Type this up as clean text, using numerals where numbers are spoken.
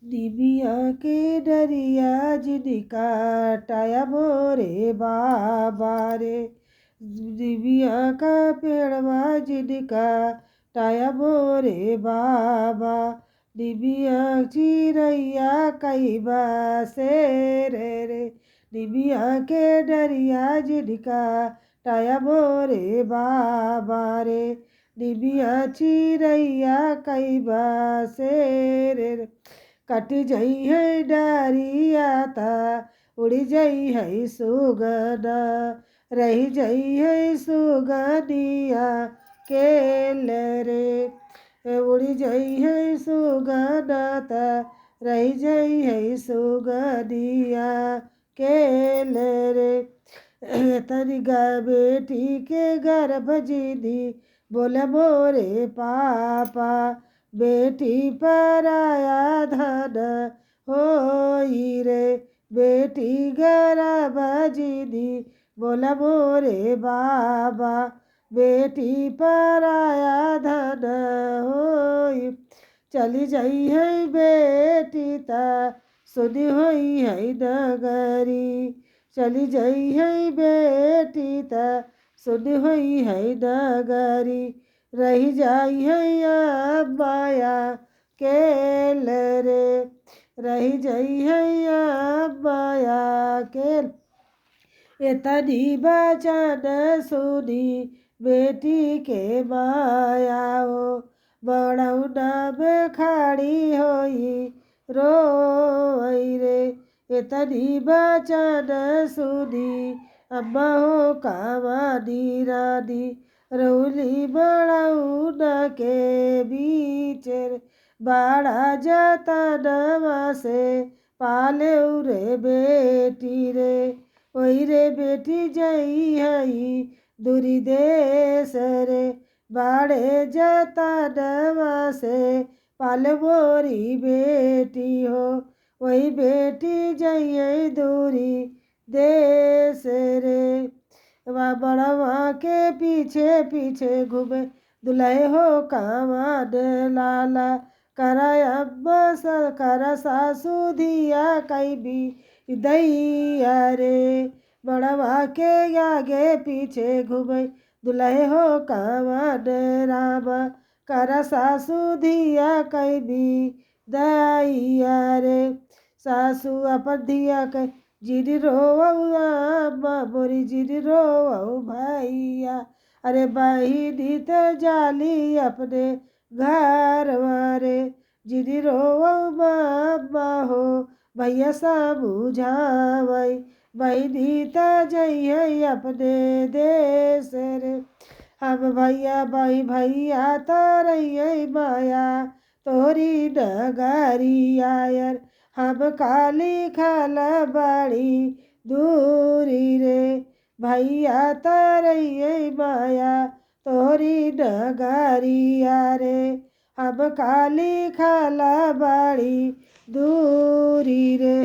डिबिया के डरिया जिनका टाया मोरे बाबा रे। डिबिया का पेड़वा जिनका टाया मोरे बाबा। डिबिया चिरैया कई बासे रे। डिबिया के डरिया जिनका टाया मोरे बाबा रे। डिबिया चिरैया कई बासे रे। कट जई है डारिया ता उड़ जई है सुगना। रही जई है सुगनिया केल रे। उड़ जई है सुगना ता रही जई है सुगनिया केल रे। तनिका बेटी के गर्भ जिदी बोले मोरे पापा। बेटी पराया धन होई रे। बेटी गर्भ जिदी बोला मोरे बाबा। बेटी पराया धन होई। चली जाई है बेटी ता सुनी होई है नगरी। चली जाई है बेटी ता सुनी होई है नगरी। रही जाई है माया केल रे। रही जाई है माया केल। इतनी बचन सुनी बेटी के माया हो। बड़ौना में खड़ी होई रोई रे। इतनी बचन सुनी अम्मा हो कामानी रानी। रौली बड़ौना के बीच बड़ा जतनवा से पाले रे बेटी रे। ओही रे बेटी जई हई दूरी देश रे। बाड़े जतनवा से पाल मोरी बेटी हो। वही बेटी जई दूरी देश रे। बड़वा के पीछे पीछे घूमे दुल्हे हो कामान लाला। करा अम्मा करा सासू धिया कई भी दैया रे। बड़वा के आगे पीछे घूमे दुल्हे हो कामान रामा। करा सासू धिया कई भी दैया रे। सासू अपन धिया कई जिन रोवा मोरी जिन रोवा भैया। अरे बहिनी तो जाली अपने घर वारे। जिन रोवा मामा हो भैया समझावई। बहिनी तो जई है अपने देश रे। हम भैया भैया तरई माया तोरी नगरी आयर। हम काली खल बड़ी दूरी रे। भैया तरई माया तोरी नगरिया रे। हम काली खल बड़ी दूरी रे।